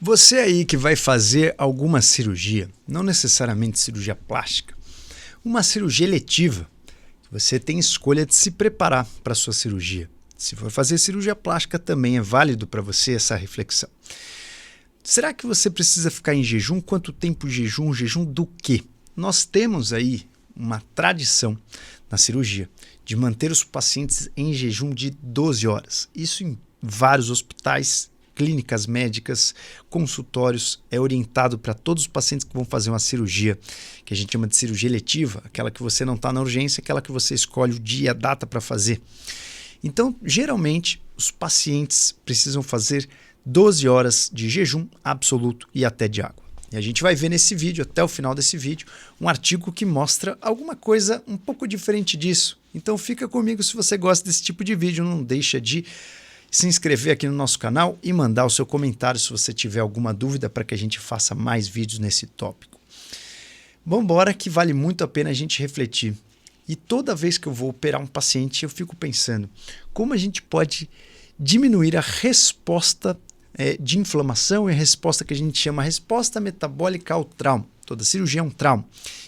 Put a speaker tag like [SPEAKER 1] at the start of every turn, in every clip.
[SPEAKER 1] Você aí que vai fazer alguma cirurgia, não necessariamente cirurgia plástica, uma cirurgia eletiva, você tem escolha de se preparar para a sua cirurgia. Se for fazer cirurgia plástica, também é válido para você essa reflexão. Será que você precisa ficar em jejum? Quanto tempo jejum? Jejum do quê? Nós temos aí uma tradição na cirurgia de manter os pacientes em jejum de 12 horas. Isso em vários hospitais, clínicas médicas, consultórios, é orientado para todos os pacientes que vão fazer uma cirurgia, que a gente chama de cirurgia eletiva, aquela que você não está na urgência, aquela que você escolhe o dia, a data para fazer. Então, geralmente, os pacientes precisam fazer 12 horas de jejum absoluto e até de água. E a gente vai ver nesse vídeo, até o final desse vídeo, um artigo que mostra alguma coisa um pouco diferente disso. Então fica comigo se você gosta desse tipo de vídeo, não deixa de se inscrever aqui no nosso canal e mandar o seu comentário se você tiver alguma dúvida para que a gente faça mais vídeos nesse tópico. Vamos embora que vale muito a pena a gente refletir. E toda vez que eu vou operar um paciente, eu fico pensando como a gente pode diminuir a resposta de inflamação e a resposta que a gente chama resposta metabólica ao trauma. Toda cirurgia é um trauma.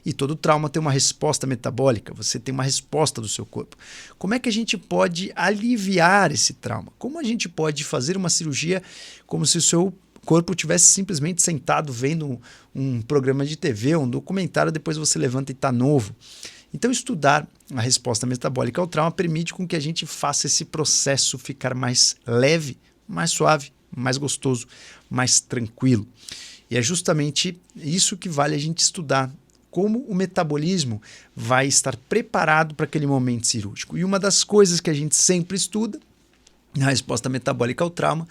[SPEAKER 1] E todo trauma tem uma resposta metabólica, você tem uma resposta do seu corpo. Como é que a gente pode aliviar esse trauma? Como a gente pode fazer uma cirurgia como se o seu corpo tivesse simplesmente sentado vendo um programa de TV, um documentário, depois você levanta e está novo? Então, estudar a resposta metabólica ao trauma permite com que a gente faça esse processo ficar mais leve, mais suave, mais gostoso, mais tranquilo. E é justamente isso que vale a gente estudar, como o metabolismo vai estar preparado para aquele momento cirúrgico. E uma das coisas que a gente sempre estuda na resposta metabólica ao trauma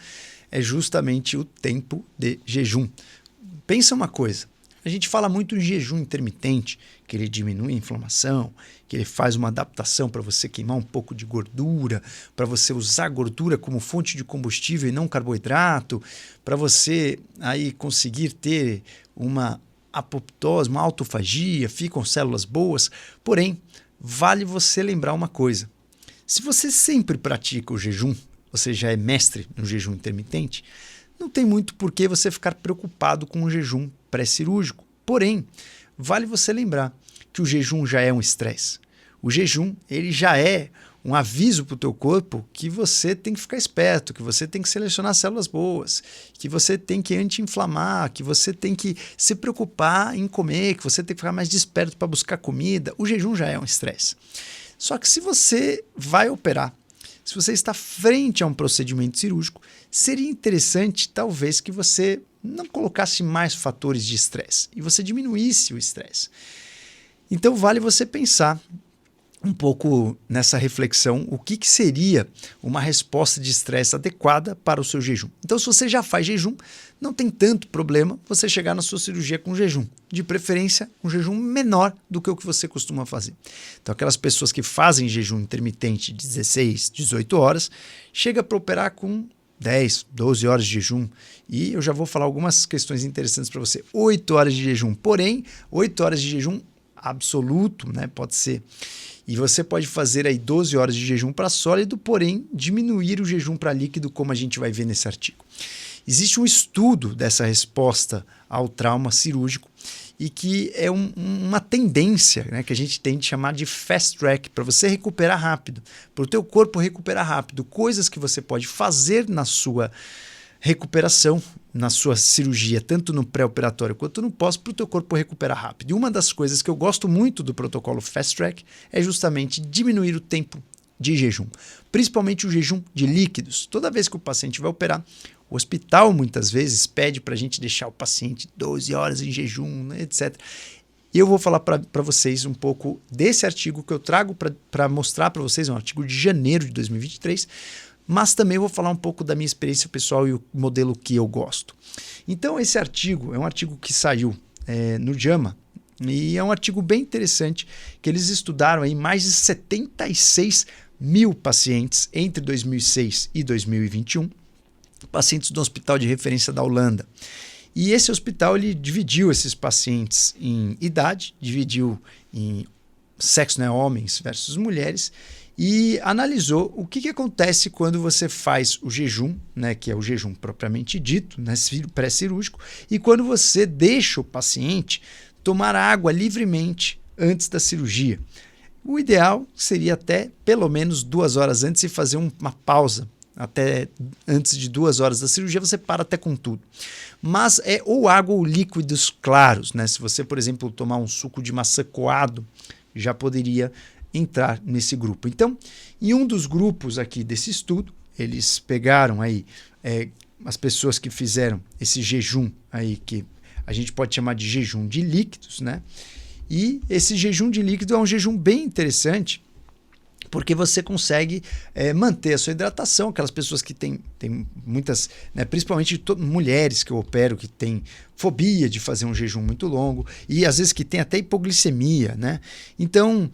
[SPEAKER 1] é justamente o tempo de jejum. Pensa uma coisa, a gente fala muito em jejum intermitente, que ele diminui a inflamação, que ele faz uma adaptação para você queimar um pouco de gordura, para você usar gordura como fonte de combustível e não carboidrato, para você aí conseguir ter uma apoptose, uma autofagia, ficam células boas. Porém, vale você lembrar uma coisa. Se você sempre pratica o jejum, você já é mestre no jejum intermitente, não tem muito por que você ficar preocupado com o jejum pré-cirúrgico. Porém, vale você lembrar que o jejum já é um estresse. O jejum ele já é um aviso para o teu corpo que você tem que ficar esperto, que você tem que selecionar células boas, que você tem que anti-inflamar, que você tem que se preocupar em comer, que você tem que ficar mais desperto para buscar comida. O jejum já é um estresse. Só que se você vai operar, se você está frente a um procedimento cirúrgico, seria interessante talvez que você não colocasse mais fatores de estresse e você diminuísse o estresse. Então vale você pensar um pouco nessa reflexão, o que seria uma resposta de estresse adequada para o seu jejum. Então, se você já faz jejum, não tem tanto problema você chegar na sua cirurgia com jejum. De preferência, um jejum menor do que o que você costuma fazer. Então, aquelas pessoas que fazem jejum intermitente de 16, 18 horas, chega para operar com 10, 12 horas de jejum. E eu já vou falar algumas questões interessantes para você. 8 horas de jejum, porém, 8 horas de jejum absoluto, né? Pode ser. E você pode fazer aí 12 horas de jejum para sólido, porém diminuir o jejum para líquido, como a gente vai ver nesse artigo. Existe um estudo dessa resposta ao trauma cirúrgico e que é uma tendência, né, que a gente tem de chamar de fast track, para você recuperar rápido, para o teu corpo recuperar rápido, coisas que você pode fazer na sua recuperação, na sua cirurgia, tanto no pré-operatório quanto no pós, para o teu corpo recuperar rápido. E uma das coisas que eu gosto muito do protocolo Fast Track é justamente diminuir o tempo de jejum, principalmente o jejum de líquidos. Toda vez que o paciente vai operar, o hospital muitas vezes pede para a gente deixar o paciente 12 horas em jejum, né, etc. E eu vou falar para vocês um pouco desse artigo que eu trago para mostrar para vocês, é um artigo de janeiro de 2023, mas também vou falar um pouco da minha experiência pessoal e o modelo que eu gosto. Então, esse artigo é um artigo que saiu no JAMA e é um artigo bem interessante que eles estudaram aí mais de 76 mil pacientes entre 2006 e 2021, pacientes do hospital de referência da Holanda. E esse hospital ele dividiu esses pacientes em idade, dividiu em sexo, né, homens versus mulheres, e analisou o que acontece quando você faz o jejum, né, que é o jejum propriamente dito, né, pré-cirúrgico, e quando você deixa o paciente tomar água livremente antes da cirurgia. O ideal seria até pelo menos 2 horas antes e fazer uma pausa. Até antes de 2 horas da cirurgia, você para até com tudo. Mas é ou água ou líquidos claros, né? Se você, por exemplo, tomar um suco de maçã coado, já poderia entrar nesse grupo. Então, em um dos grupos aqui desse estudo, eles pegaram aí as pessoas que fizeram esse jejum aí, que a gente pode chamar de jejum de líquidos, né? E esse jejum de líquido é um jejum bem interessante, porque você consegue manter a sua hidratação. Aquelas pessoas que têm muitas, né, principalmente mulheres que eu opero, que têm fobia de fazer um jejum muito longo e às vezes que tem até hipoglicemia, né? Então,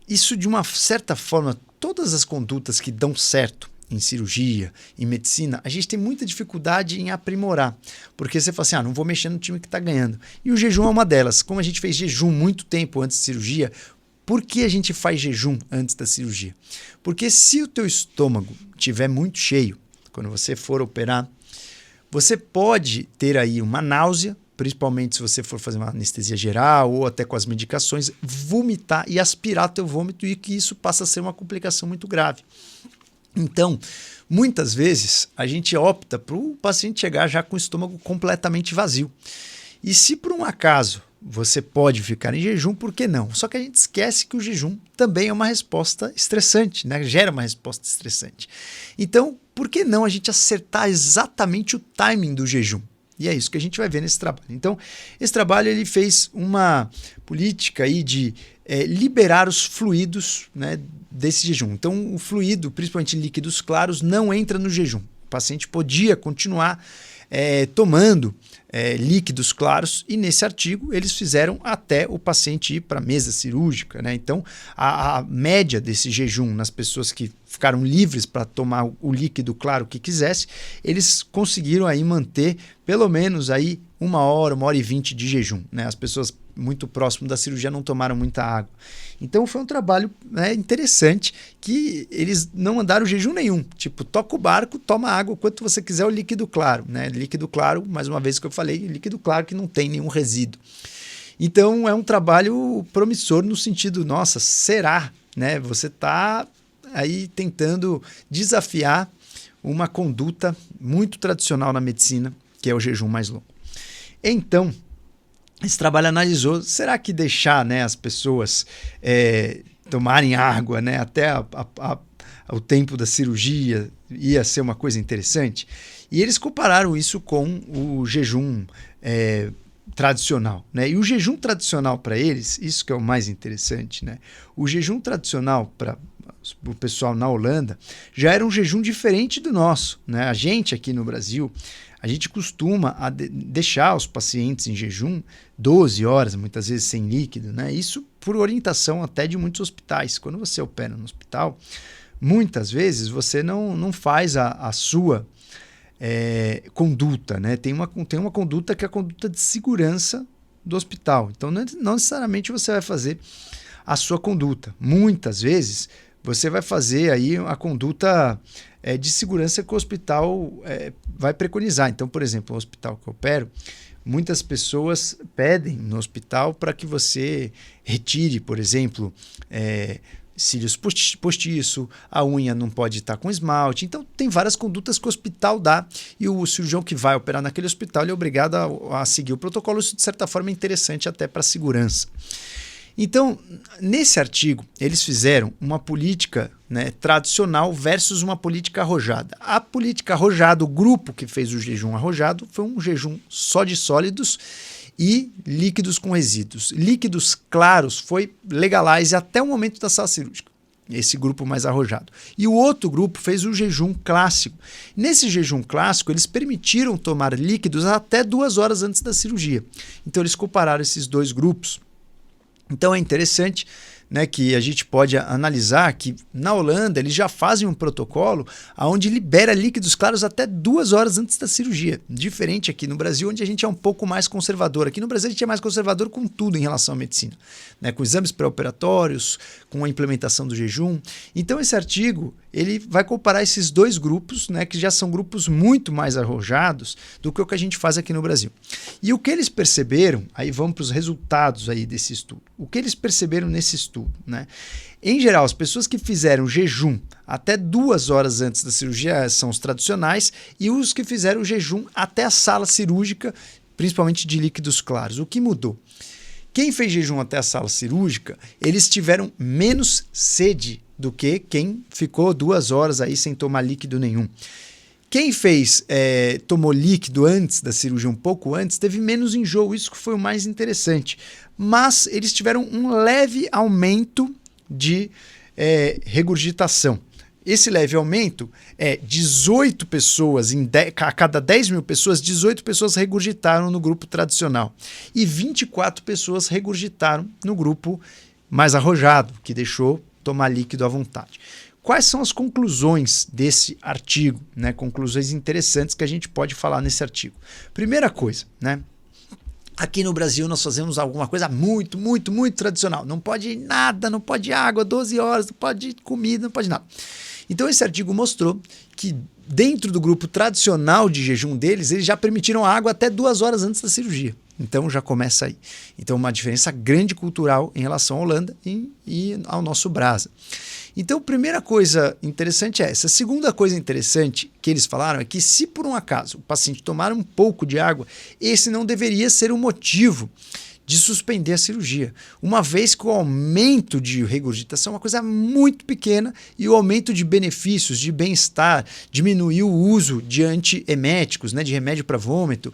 [SPEAKER 1] isso de uma certa forma, todas as condutas que dão certo em cirurgia, em medicina, a gente tem muita dificuldade em aprimorar, porque você fala assim, não vou mexer no time que está ganhando. E o jejum é uma delas. Como a gente fez jejum muito tempo antes de cirurgia, por que a gente faz jejum antes da cirurgia? Porque se o teu estômago estiver muito cheio, quando você for operar, você pode ter aí uma náusea, principalmente se você for fazer uma anestesia geral ou até com as medicações, vomitar e aspirar teu vômito, e que isso passa a ser uma complicação muito grave. Então, muitas vezes a gente opta para o paciente chegar já com o estômago completamente vazio. E se por um acaso você pode ficar em jejum, por que não? Só que a gente esquece que o jejum também é uma resposta estressante, né? Gera uma resposta estressante. Então, por que não a gente acertar exatamente o timing do jejum? E é isso que a gente vai ver nesse trabalho. Então, esse trabalho ele fez uma política aí de liberar os fluidos, né, desse jejum. Então, o fluido, principalmente líquidos claros, não entra no jejum. O paciente podia continuar tomando líquidos claros, e nesse artigo eles fizeram até o paciente ir para a mesa cirúrgica, né? Então, a média desse jejum nas pessoas que ficaram livres para tomar o líquido claro que quisesse, eles conseguiram aí manter pelo menos aí 1 hora e 20 de jejum, né? As pessoas muito próximo da cirurgia não tomaram muita água. Então foi um trabalho, né, interessante, que eles não mandaram jejum nenhum. Tipo, toca o barco, toma água o quanto você quiser, o líquido claro, né? Líquido claro, mais uma vez que eu falei, líquido claro que não tem nenhum resíduo. Então é um trabalho promissor no sentido, nossa, será? Né? Você está aí tentando desafiar uma conduta muito tradicional na medicina, que é o jejum mais longo. Então, esse trabalho analisou, será que deixar, né, as pessoas tomarem água, né, até o tempo da cirurgia ia ser uma coisa interessante? E eles compararam isso com o jejum tradicional, né? E o jejum tradicional para eles, isso que é o mais interessante, né? O jejum tradicional para o pessoal na Holanda já era um jejum diferente do nosso, né? A gente aqui no Brasil, a gente costuma deixar os pacientes em jejum 12 horas, muitas vezes sem líquido, né? Isso por orientação até de muitos hospitais. Quando você opera no hospital, muitas vezes você não faz a sua conduta, né? Tem uma conduta que é a conduta de segurança do hospital. Então, não necessariamente você vai fazer a sua conduta. Muitas vezes, você vai fazer aí a conduta de segurança que o hospital vai preconizar. Então, por exemplo, o hospital que eu opero, muitas pessoas pedem no hospital para que você retire, por exemplo, cílios postiço, a unha não pode estar com esmalte. Então, tem várias condutas que o hospital dá e o cirurgião que vai operar naquele hospital ele é obrigado a seguir o protocolo. Isso, de certa forma, é interessante até para a segurança. Então, nesse artigo, eles fizeram uma política, né, tradicional versus uma política arrojada. A política arrojada, o grupo que fez o jejum arrojado, foi um jejum só de sólidos e líquidos com resíduos. Líquidos claros foi legalize até o momento da sala cirúrgica, esse grupo mais arrojado. E o outro grupo fez o jejum clássico. Nesse jejum clássico, eles permitiram tomar líquidos até 2 horas antes da cirurgia. Então, eles compararam esses dois grupos. Então é interessante, né, que a gente pode analisar que na Holanda eles já fazem um protocolo onde libera líquidos claros até 2 horas antes da cirurgia. Diferente aqui no Brasil, onde a gente é um pouco mais conservador. Aqui no Brasil a gente é mais conservador com tudo em relação à medicina, né, com exames pré-operatórios, com a implementação do jejum. Então esse artigo ele vai comparar esses dois grupos, né, que já são grupos muito mais arrojados do que o que a gente faz aqui no Brasil. E o que eles perceberam, aí vamos para os resultados aí desse estudo. O que eles perceberam nesse estudo, né? Em geral, as pessoas que fizeram jejum até 2 horas antes da cirurgia são os tradicionais, e os que fizeram jejum até a sala cirúrgica, principalmente de líquidos claros. O que mudou? Quem fez jejum até a sala cirúrgica, eles tiveram menos sede do que quem ficou 2 horas aí sem tomar líquido nenhum. Quem tomou líquido antes da cirurgia, um pouco antes, teve menos enjoo, isso que foi o mais interessante. Mas eles tiveram um leve aumento de regurgitação. Esse leve aumento é 18 pessoas, a cada 10 mil pessoas, 18 pessoas regurgitaram no grupo tradicional e 24 pessoas regurgitaram no grupo mais arrojado, que deixou tomar líquido à vontade. Quais são as conclusões desse artigo, né? Conclusões interessantes que a gente pode falar nesse artigo. Primeira coisa, né? Aqui no Brasil nós fazemos alguma coisa muito, muito, muito tradicional. Não pode nada, não pode água, 12 horas, não pode comida, não pode nada. Então esse artigo mostrou que dentro do grupo tradicional de jejum deles, eles já permitiram água até 2 horas antes da cirurgia. Então já começa aí. Então uma diferença grande cultural em relação à Holanda e ao nosso Brasa. Então, a primeira coisa interessante é essa. A segunda coisa interessante que eles falaram é que se por um acaso o paciente tomar um pouco de água, esse não deveria ser um motivo de suspender a cirurgia, uma vez que o aumento de regurgitação é uma coisa muito pequena e o aumento de benefícios, de bem-estar, diminuiu o uso de antieméticos, né, de remédio para vômito,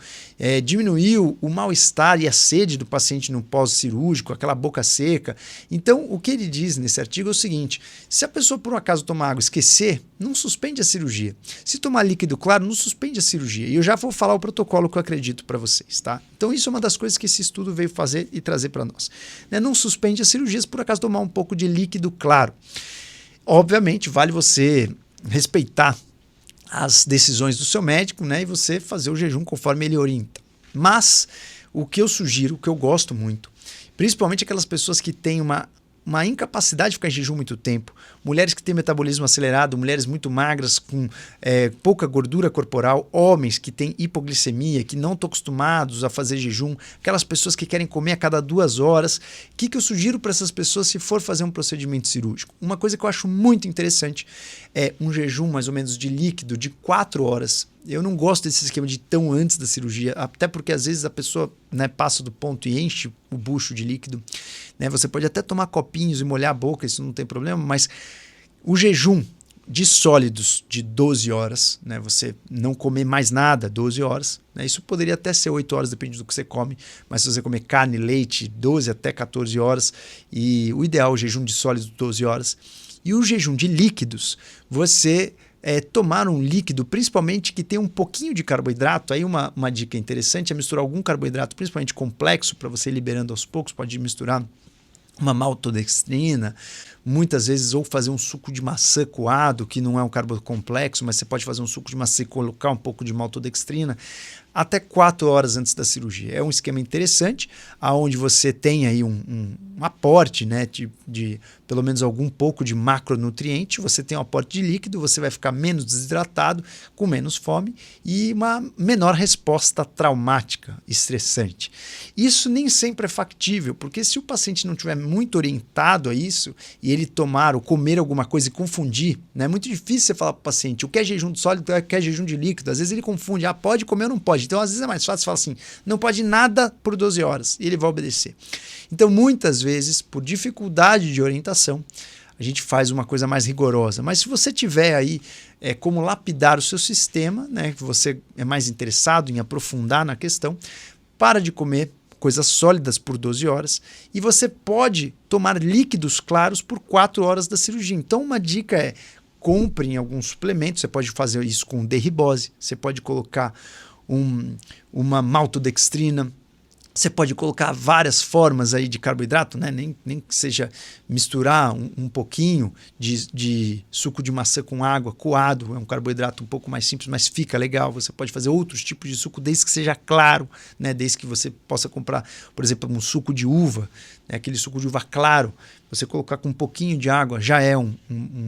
[SPEAKER 1] diminuiu o mal-estar e a sede do paciente no pós-cirúrgico, aquela boca seca. Então, o que ele diz nesse artigo é o seguinte: se a pessoa por um acaso tomar água e esquecer, não suspende a cirurgia. Se tomar líquido claro, não suspende a cirurgia. E eu já vou falar o protocolo que eu acredito para vocês, tá? Então, isso é uma das coisas que esse estudo veio fazer e trazer para nós. Né? Não suspende as cirurgias por acaso tomar um pouco de líquido claro. Obviamente, vale você respeitar as decisões do seu médico, né? E você fazer o jejum conforme ele orienta. Mas o que eu sugiro, o que eu gosto muito, principalmente aquelas pessoas que têm uma incapacidade de ficar em jejum muito tempo, mulheres que têm metabolismo acelerado, mulheres muito magras com pouca gordura corporal, homens que têm hipoglicemia, que não estão acostumados a fazer jejum, aquelas pessoas que querem comer a cada 2 horas. O que eu sugiro para essas pessoas se for fazer um procedimento cirúrgico? Uma coisa que eu acho muito interessante é um jejum mais ou menos de líquido de 4 horas. Eu não gosto desse esquema de tão antes da cirurgia, até porque às vezes a pessoa, né, passa do ponto e enche o bucho de líquido. Né? Você pode até tomar copinhos e molhar a boca, isso não tem problema, mas o jejum de sólidos de 12 horas, né, você não comer mais nada 12 horas, né, isso poderia até ser 8 horas, depende do que você come, mas se você comer carne, leite, 12 até 14 horas, e o ideal é o jejum de sólidos 12 horas. E o jejum de líquidos, você tomar um líquido, principalmente que tem um pouquinho de carboidrato. Aí uma dica interessante é misturar algum carboidrato, principalmente complexo, para você ir liberando aos poucos. Pode misturar uma maltodextrina, muitas vezes, ou fazer um suco de maçã coado, que não é um carboidrato complexo, mas você pode fazer um suco de maçã e colocar um pouco de maltodextrina até 4 horas antes da cirurgia. É um esquema interessante, onde você tem aí um aporte, né, de pelo menos algum pouco de macronutriente, você tem um aporte de líquido, você vai ficar menos desidratado, com menos fome e uma menor resposta traumática, estressante. Isso nem sempre é factível, porque se o paciente não estiver muito orientado a isso, e ele tomar ou comer alguma coisa e confundir, né, é muito difícil você falar para o paciente o que é jejum de sólido, o que é jejum de líquido. Às vezes ele confunde, pode comer ou não pode. Então, às vezes é mais fácil falar assim, não pode nada por 12 horas, e ele vai obedecer. Então, muitas vezes, por dificuldade de orientação, a gente faz uma coisa mais rigorosa. Mas se você tiver aí como lapidar o seu sistema, né, que você é mais interessado em aprofundar na questão, para de comer coisas sólidas por 12 horas e você pode tomar líquidos claros por 4 horas da cirurgia. Então, uma dica é, compre em alguns suplementos, você pode fazer isso com derribose, você pode colocar uma maltodextrina, Você pode colocar várias formas aí de carboidrato, né? Nem que seja misturar um pouquinho de suco de maçã com água, coado, é um carboidrato um pouco mais simples, mas fica legal. Você pode fazer outros tipos de suco, desde que seja claro, né? Desde que você possa comprar, por exemplo, um suco de uva, né? Aquele suco de uva claro, você colocar com um pouquinho de água já é um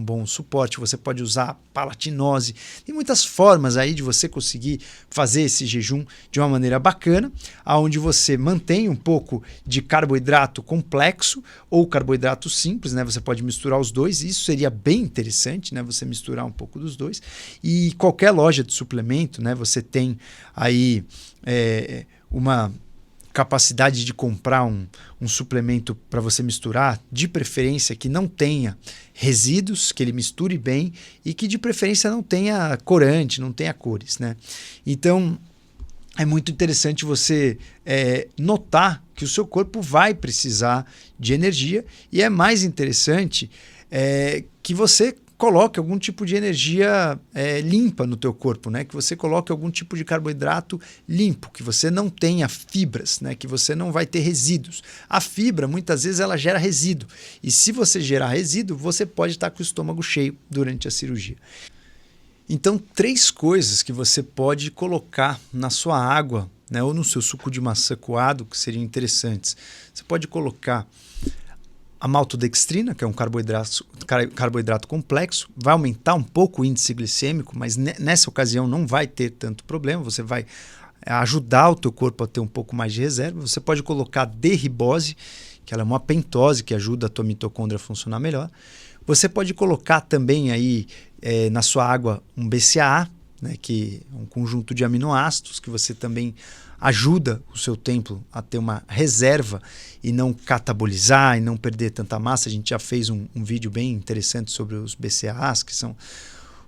[SPEAKER 1] bom suporte. Você pode usar palatinose. Tem muitas formas aí de você conseguir fazer esse jejum de uma maneira bacana, onde você mantém um pouco de carboidrato complexo ou carboidrato simples, né? Você pode misturar os dois, isso seria bem interessante, né? Você misturar um pouco dos dois. E qualquer loja de suplemento, né? Você tem aí uma capacidade de comprar um suplemento para você misturar, de preferência que não tenha resíduos, que ele misture bem e que de preferência não tenha corante, não tenha cores, né? Então é muito interessante você notar que o seu corpo vai precisar de energia, e é mais interessante que você coloque algum tipo de energia limpa no teu corpo, né? Que você coloque algum tipo de carboidrato limpo, que você não tenha fibras, né? Que você não vai ter resíduos. A fibra, muitas vezes, ela gera resíduo. E se você gerar resíduo, você pode estar com o estômago cheio durante a cirurgia. Então, 3 coisas que você pode colocar na sua água, né? Ou no seu suco de maçã coado, que seriam interessantes. Você pode colocar a maltodextrina, que é um carboidrato complexo, vai aumentar um pouco o índice glicêmico, mas nessa ocasião não vai ter tanto problema, você vai ajudar o teu corpo a ter um pouco mais de reserva. Você pode colocar D-ribose, que ela é uma pentose que ajuda a tua mitocôndria a funcionar melhor. Você pode colocar também aí na sua água um BCAA, né, que é um conjunto de aminoácidos que você também ajuda o seu templo a ter uma reserva e não catabolizar e não perder tanta massa. A gente já fez um vídeo bem interessante sobre os BCAAs, que são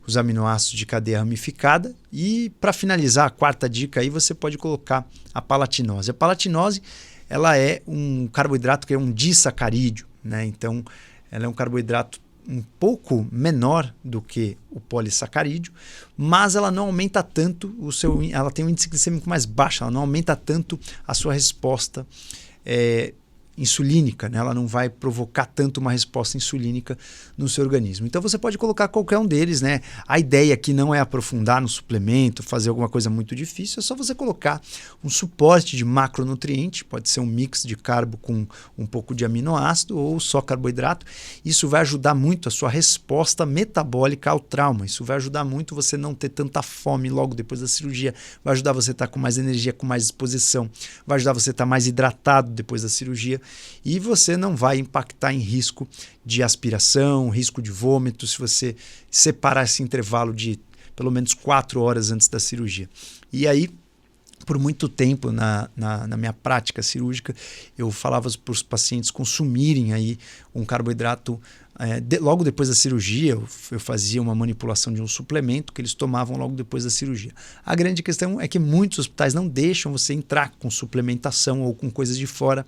[SPEAKER 1] os aminoácidos de cadeia ramificada. E para finalizar, a 4ª dica aí, você pode colocar a palatinose. A palatinose, ela é um carboidrato que é um disacarídeo, né? Então ela é um carboidrato um pouco menor do que o polissacarídeo, mas ela não aumenta tanto ela tem um índice glicêmico mais baixo, ela não aumenta tanto a sua resposta insulínica, né? Ela não vai provocar tanto uma resposta insulínica no seu organismo. Então você pode colocar qualquer um deles, né? A ideia aqui não é aprofundar no suplemento, fazer alguma coisa muito difícil, é só você colocar um suporte de macronutriente, pode ser um mix de carbo com um pouco de aminoácido ou só carboidrato. Isso vai ajudar muito a sua resposta metabólica ao trauma, isso vai ajudar muito você não ter tanta fome logo depois da cirurgia, vai ajudar você a estar com mais energia, com mais disposição, vai ajudar você a estar mais hidratado depois da cirurgia. E você não vai impactar em risco de aspiração, risco de vômito, se você separar esse intervalo de pelo menos 4 horas antes da cirurgia. E aí, por muito tempo na minha prática cirúrgica, eu falava para os pacientes consumirem aí um carboidrato logo depois da cirurgia. Eu fazia uma manipulação de um suplemento que eles tomavam logo depois da cirurgia. A grande questão é que muitos hospitais não deixam você entrar com suplementação ou com coisas de fora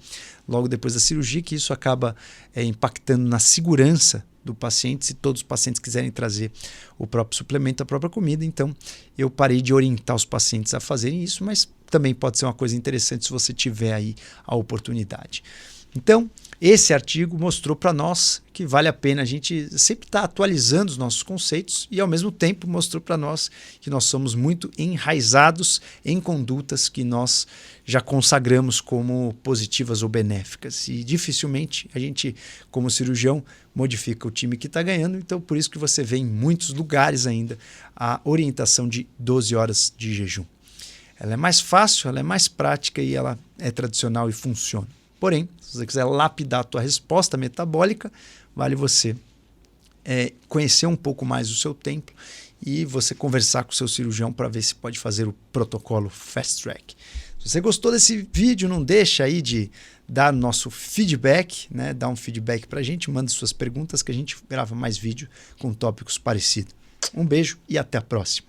[SPEAKER 1] logo depois da cirurgia, que isso acaba impactando na segurança do paciente, se todos os pacientes quiserem trazer o próprio suplemento, a própria comida. Então eu parei de orientar os pacientes a fazerem isso, mas também pode ser uma coisa interessante se você tiver aí a oportunidade. Então, esse artigo mostrou para nós que vale a pena a gente sempre estar atualizando os nossos conceitos, e ao mesmo tempo mostrou para nós que nós somos muito enraizados em condutas que nós já consagramos como positivas ou benéficas, e dificilmente a gente, como cirurgião, modifica o time que está ganhando. Então por isso que você vê em muitos lugares ainda a orientação de 12 horas de jejum. Ela é mais fácil, ela é mais prática e ela é tradicional e funciona. Porém, se você quiser lapidar a tua resposta metabólica, vale você conhecer um pouco mais o seu templo e você conversar com o seu cirurgião para ver se pode fazer o protocolo Fast Track. Se você gostou desse vídeo, não deixa aí de dar nosso feedback, né? Dá um feedback para a gente, manda suas perguntas que a gente grava mais vídeo com tópicos parecidos. Um beijo e até a próxima.